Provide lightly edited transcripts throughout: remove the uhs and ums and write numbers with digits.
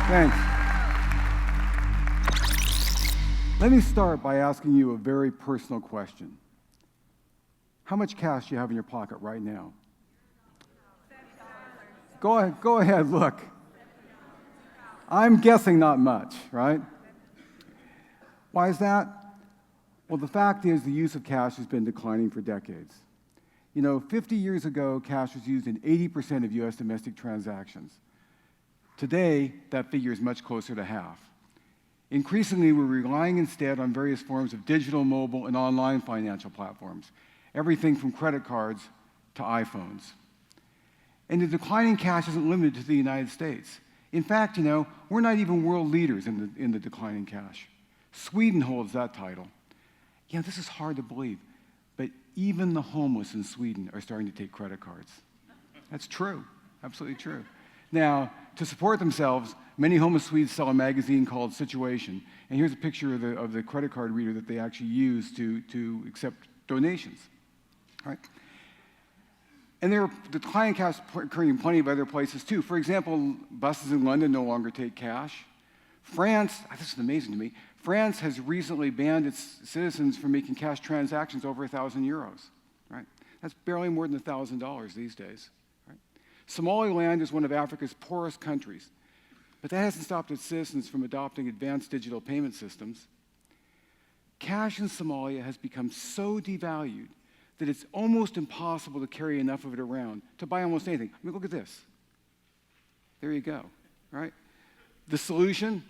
Thanks. Let me start by asking you a very personal question. How much cash do you have in your pocket right now? Go ahead, look. I'm guessing not much, right? Why is that? Well, the fact is the use of cash has been declining for decades. 50 years ago, cash was used in 80% of US domestic transactions. Today, that figure is much closer to half. Increasingly, we're relying instead on various forms of digital, mobile, and online financial platforms, everything from credit cards to iPhones. And the decline in cash isn't limited to the United States. In fact, we're not even world leaders in the decline in cash. Sweden holds that title. This is hard to believe, but even the homeless in Sweden are starting to take credit cards. That's true, absolutely true. Now, to support themselves, many homeless Swedes sell a magazine called Situation, and here's a picture of the credit card reader that they actually use to accept donations. Right? And there are declining cash occurring in plenty of other places too. For example, buses in London no longer take cash. France, this is amazing to me, France has recently banned its citizens from making cash transactions over 1,000 euros. Right? That's barely more than $1,000 these days. Right? Somaliland is one of Africa's poorest countries, but that hasn't stopped its citizens from adopting advanced digital payment systems. Cash in Somalia has become so devalued that it's almost impossible to carry enough of it around to buy almost anything. Look at this. There you go, right? The solution?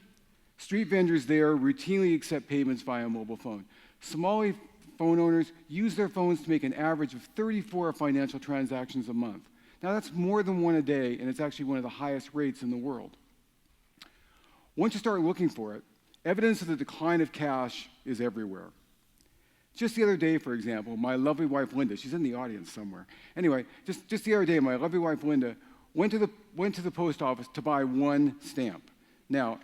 Street vendors there routinely accept payments via mobile phone. Somali phone owners use their phones to make an average of 34 financial transactions a month. Now, that's more than one a day, and it's actually one of the highest rates in the world. Once you start looking for it, evidence of the decline of cash is everywhere. Just the other day, for example, my lovely wife, Linda, she's in the audience somewhere. Anyway, just the other day, my lovely wife, Linda, went to the post office to buy one stamp. Now,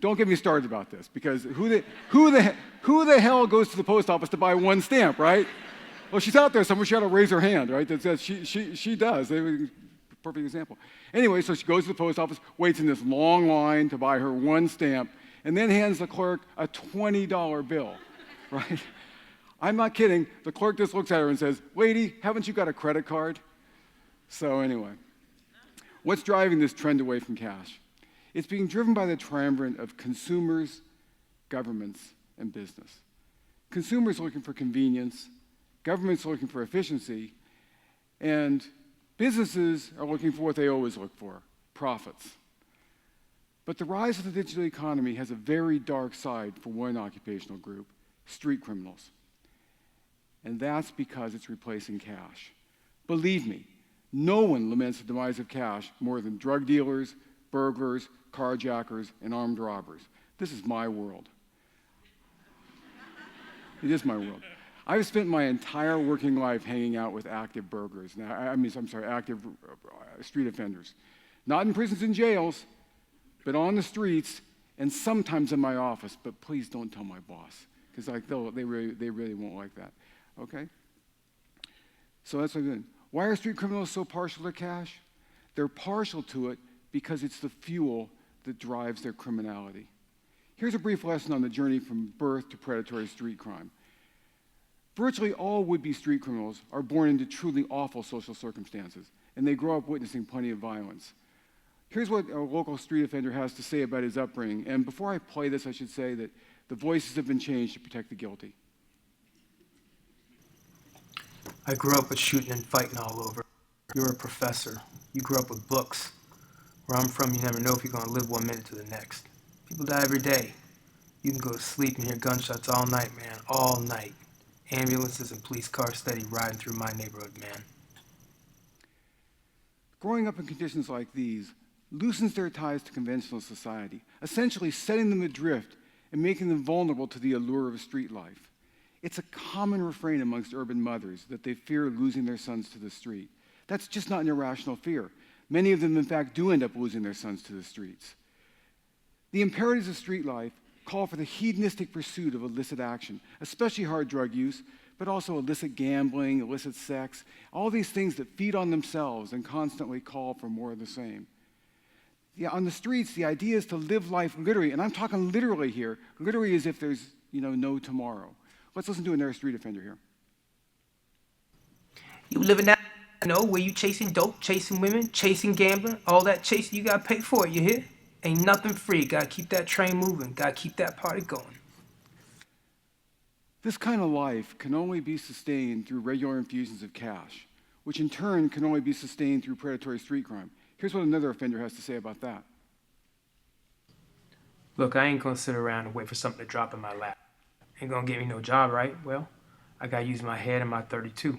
don't get me started about this, because who the hell goes to the post office to buy one stamp, right? Well, she's out there somewhere. She ought to raise her hand, right? She does. Perfect example. Anyway, so she goes to the post office, waits in this long line to buy her one stamp, and then hands the clerk a $20 bill, right? I'm not kidding. The clerk just looks at her and says, "Lady, haven't you got a credit card?" So anyway, what's driving this trend away from cash? It's being driven by the triumvirate of consumers, governments, and business. Consumers are looking for convenience, governments are looking for efficiency, and businesses are looking for what they always look for, profits. But the rise of the digital economy has a very dark side for one occupational group, street criminals. And that's because it's replacing cash. Believe me, no one laments the demise of cash more than drug dealers, burglars, carjackers, and armed robbers. This is my world. It is my world. I've spent my entire working life hanging out with active burglars. Active street offenders. Not in prisons and jails, but on the streets, and sometimes in my office. But please don't tell my boss, because they really won't like that. Okay? So that's what I'm doing. Why are street criminals so partial to cash? They're partial to it because it's the fuel that drives their criminality. Here's a brief lesson on the journey from birth to predatory street crime. Virtually all would-be street criminals are born into truly awful social circumstances, and they grow up witnessing plenty of violence. Here's what a local street offender has to say about his upbringing, and before I play this, I should say that the voices have been changed to protect the guilty. I grew up with shooting and fighting all over. You're a professor. You grew up with books. Where I'm from, you never know if you're going to live 1 minute to the next. People die every day. You can go to sleep and hear gunshots all night, man, all night. Ambulances and police cars steady riding through my neighborhood, man. Growing up in conditions like these loosens their ties to conventional society, essentially setting them adrift and making them vulnerable to the allure of street life. It's a common refrain amongst urban mothers that they fear losing their sons to the street. That's just not an irrational fear. Many of them, in fact, do end up losing their sons to the streets. The imperatives of street life call for the hedonistic pursuit of illicit action, especially hard drug use, but also illicit gambling, illicit sex, all these things that feed on themselves and constantly call for more of the same. Yeah, on the streets, the idea is to live life literally, and I'm talking literally here, literally as if there's, no tomorrow. Let's listen to another street offender here. You living that, where you chasing dope, chasing women, chasing gambling, all that chasing, you gotta pay for it, you hear? Ain't nothing free, gotta keep that train moving, gotta keep that party going. This kind of life can only be sustained through regular infusions of cash, which in turn can only be sustained through predatory street crime. Here's what another offender has to say about that. Look, I ain't gonna sit around and wait for something to drop in my lap. Ain't gonna get me no job, right? Well, I gotta use my head and my 32.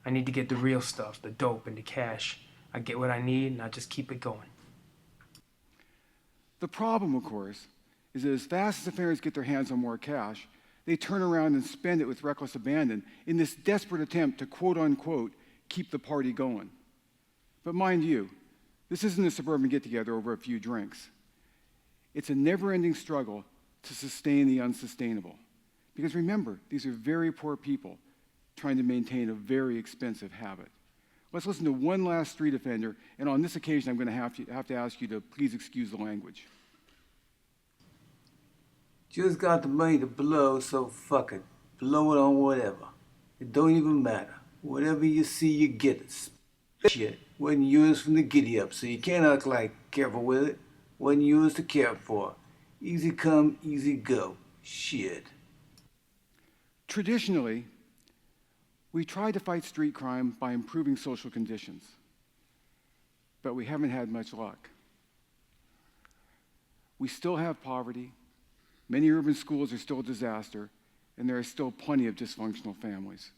I need to get the real stuff, the dope and the cash. I get what I need and I just keep it going. The problem, of course, is that as fast as offenders get their hands on more cash, they turn around and spend it with reckless abandon in this desperate attempt to quote-unquote keep the party going. But mind you, this isn't a suburban get-together over a few drinks. It's a never-ending struggle to sustain the unsustainable. Because remember, these are very poor people trying to maintain a very expensive habit. Let's listen to one last street offender, and on this occasion, I'm going to have to ask you to please excuse the language. Just got the money to blow, so fuck it. Blow it on whatever. It don't even matter. Whatever you see, you get it. Shit. Wasn't yours from the giddy up, so you can't act like careful with it. Wasn't yours to care for. Easy come, easy go. Shit. Traditionally, we tried to fight street crime by improving social conditions, but we haven't had much luck. We still have poverty, many urban schools are still a disaster, and there are still plenty of dysfunctional families.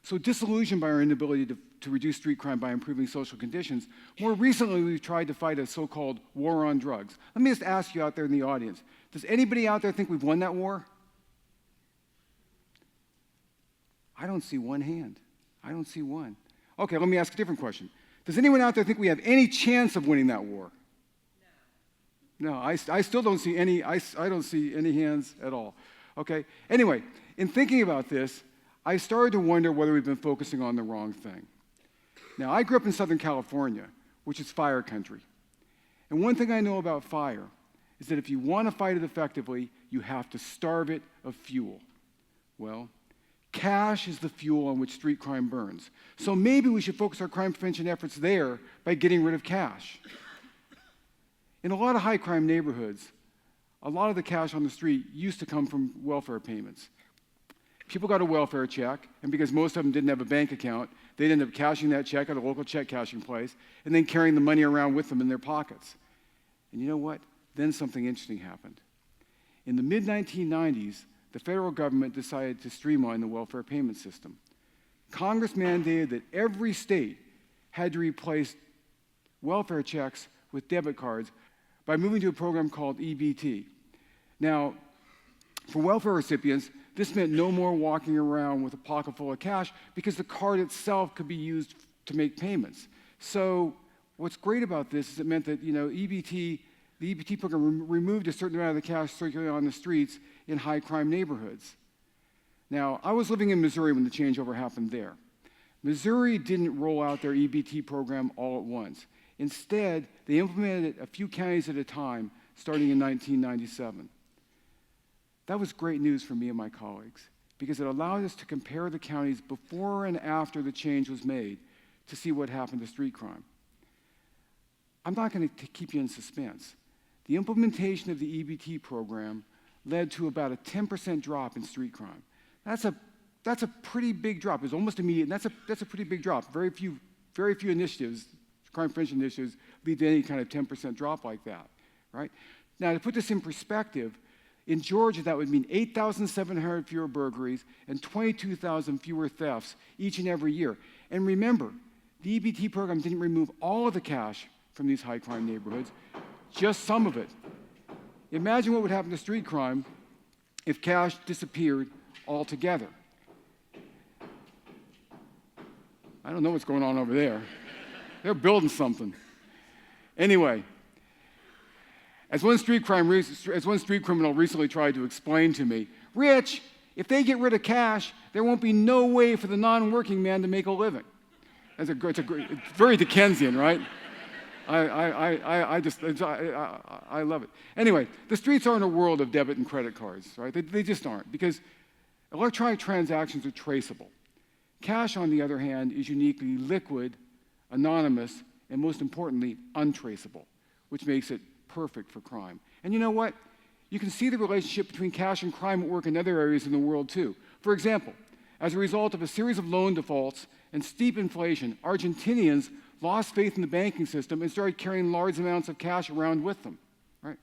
So disillusioned by our inability to reduce street crime by improving social conditions, more recently we've tried to fight a so-called war on drugs. Let me just ask you out there in the audience, does anybody out there think we've won that war? I don't see one hand. I don't see one. Okay, let me ask a different question. Does anyone out there think we have any chance of winning that war? No, I still don't see any, I don't see any hands at all. Okay, anyway, in thinking about this, I started to wonder whether we've been focusing on the wrong thing. Now, I grew up in Southern California, which is fire country. And one thing I know about fire is that if you want to fight it effectively, you have to starve it of fuel. Well, cash is the fuel on which street crime burns. So maybe we should focus our crime prevention efforts there by getting rid of cash. In a lot of high crime neighborhoods, a lot of the cash on the street used to come from welfare payments. People got a welfare check, and because most of them didn't have a bank account, they'd end up cashing that check at a local check cashing place and then carrying the money around with them in their pockets. And you know what? Then something interesting happened. In the mid-1990s, the federal government decided to streamline the welfare payment system. Congress mandated that every state had to replace welfare checks with debit cards by moving to a program called EBT. Now, for welfare recipients, this meant no more walking around with a pocket full of cash because the card itself could be used to make payments. So what's great about this is it meant that, the EBT program removed a certain amount of the cash circulating on the streets in high crime neighborhoods. Now, I was living in Missouri when the changeover happened there. Missouri didn't roll out their EBT program all at once. Instead, they implemented it a few counties at a time, starting in 1997. That was great news for me and my colleagues because it allowed us to compare the counties before and after the change was made to see what happened to street crime. I'm not going to keep you in suspense. The implementation of the EBT program led to about a 10% drop in street crime. That's a pretty big drop. It's almost immediate, and that's a pretty big drop. Very few initiatives, crime prevention initiatives, lead to any kind of 10% drop like that, right? Now, to put this in perspective, in Georgia, that would mean 8,700 fewer burglaries and 22,000 fewer thefts each and every year. And remember, the EBT program didn't remove all of the cash from these high crime neighborhoods, just some of it. Imagine what would happen to street crime if cash disappeared altogether. I don't know what's going on over there. They're building something. Anyway, as one street criminal recently tried to explain to me, Rich, if they get rid of cash, there won't be no way for the non-working man to make a living. It's very Dickensian, right? I love it. Anyway, the streets aren't a world of debit and credit cards, right? They just aren't, because electronic transactions are traceable. Cash, on the other hand, is uniquely liquid, anonymous, and most importantly, untraceable, which makes it perfect for crime. And you know what? You can see the relationship between cash and crime at work in other areas in the world too. For example, as a result of a series of loan defaults and steep inflation, Argentinians lost faith in the banking system and started carrying large amounts of cash around with them, right?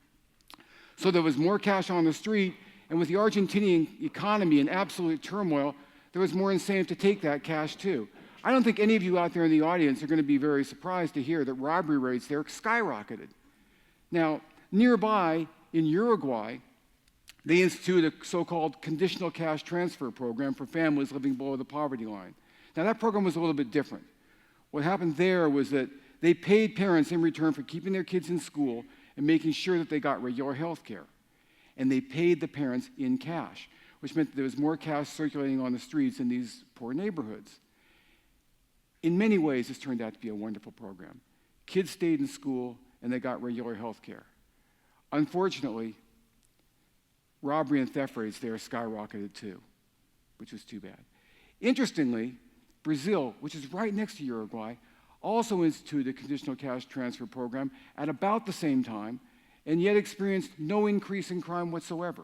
So there was more cash on the street, and with the Argentinian economy in absolute turmoil, there was more incentive to take that cash too. I don't think any of you out there in the audience are going to be very surprised to hear that robbery rates there skyrocketed. Now, nearby in Uruguay, they instituted a so-called conditional cash transfer program for families living below the poverty line. Now, that program was a little bit different. What happened there was that they paid parents in return for keeping their kids in school and making sure that they got regular health care. And they paid the parents in cash, which meant that there was more cash circulating on the streets in these poor neighborhoods. In many ways, this turned out to be a wonderful program. Kids stayed in school, and they got regular health care. Unfortunately, robbery and theft rates there skyrocketed too, which was too bad. Interestingly, Brazil, which is right next to Uruguay, also instituted a conditional cash transfer program at about the same time, and yet experienced no increase in crime whatsoever.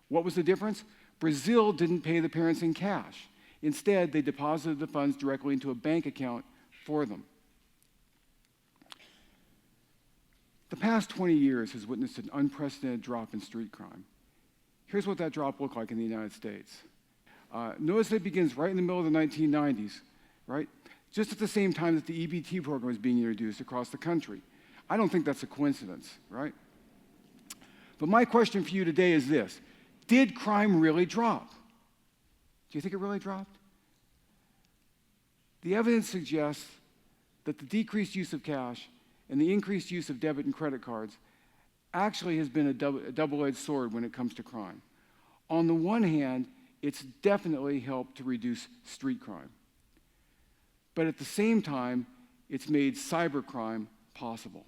What was the difference? Brazil didn't pay the parents in cash. Instead, they deposited the funds directly into a bank account for them. The past 20 years has witnessed an unprecedented drop in street crime. Here's what that drop looked like in the United States. Notice that it begins right in the middle of the 1990s, right? Just at the same time that the EBT program was being introduced across the country. I don't think that's a coincidence, right? But my question for you today is this: did crime really drop? Do you think it really dropped? The evidence suggests that the decreased use of cash and the increased use of debit and credit cards actually has been a double-edged sword when it comes to crime. On the one hand, it's definitely helped to reduce street crime. But at the same time, it's made cybercrime possible.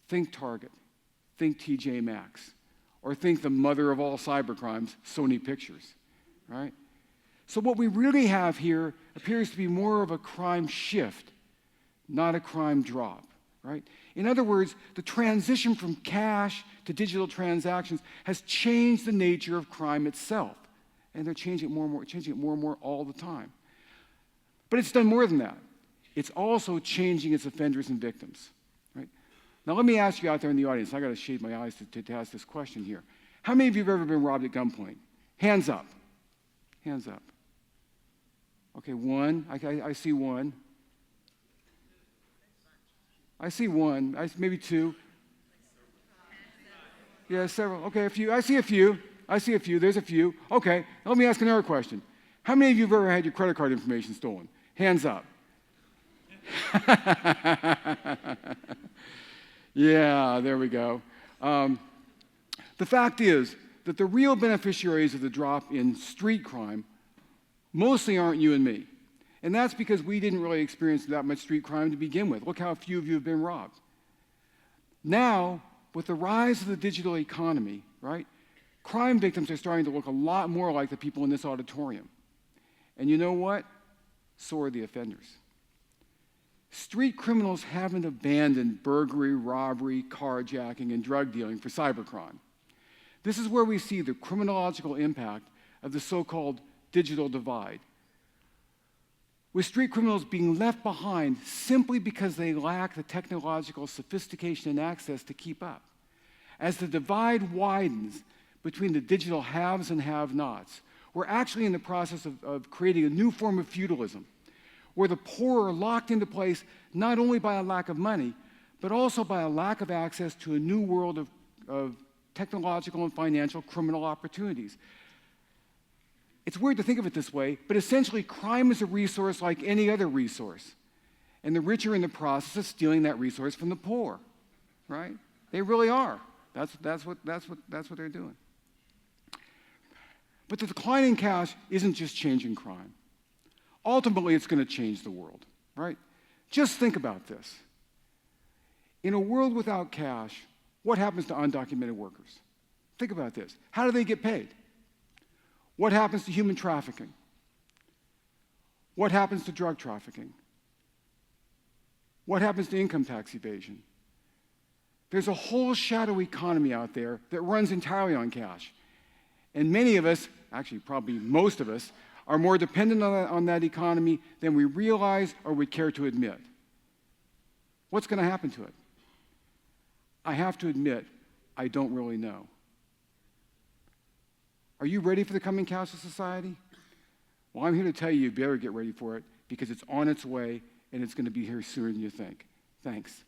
Think Target, think TJ Maxx, or think the mother of all cybercrimes, Sony Pictures, right? So what we really have here appears to be more of a crime shift, not a crime drop, right? In other words, the transition from cash to digital transactions has changed the nature of crime itself. And they're changing it more and more all the time. But it's done more than that. It's also changing its offenders and victims, right? Now let me ask you out there in the audience, I got to shade my eyes to ask this question here. How many of you have ever been robbed at gunpoint? Hands up. Hands up. Okay, one. I see one. I see one. Maybe two. Yeah, several. Okay, a few. I see a few. There's a few. Okay, let me ask another question. How many of you have ever had your credit card information stolen? Hands up. Yeah, there we go. The fact is that the real beneficiaries of the drop in street crime mostly aren't you and me. And that's because we didn't really experience that much street crime to begin with. Look how few of you have been robbed. Now, with the rise of the digital economy, right, crime victims are starting to look a lot more like the people in this auditorium. And you know what? So are the offenders. Street criminals haven't abandoned burglary, robbery, carjacking, and drug dealing for cybercrime. This is where we see the criminological impact of the so-called digital divide, with street criminals being left behind simply because they lack the technological sophistication and access to keep up. As the divide widens between the digital haves and have-nots, we're actually in the process of creating a new form of feudalism, where the poor are locked into place not only by a lack of money, but also by a lack of access to a new world of technological and financial criminal opportunities. It's weird to think of it this way, but essentially crime is a resource like any other resource. And the rich are in the process of stealing that resource from the poor, right? They really are. That's what they're doing. But the decline in cash isn't just changing crime. Ultimately, it's going to change the world, right? Just think about this. In a world without cash, what happens to undocumented workers? Think about this. How do they get paid? What happens to human trafficking? What happens to drug trafficking? What happens to income tax evasion? There's a whole shadow economy out there that runs entirely on cash. And many of us, actually probably most of us, are more dependent on that economy than we realize or would care to admit. What's going to happen to it? I have to admit, I don't really know. Are you ready for the coming cashless society? Well, I'm here to tell you better get ready for it because it's on its way and it's going to be here sooner than you think. Thanks.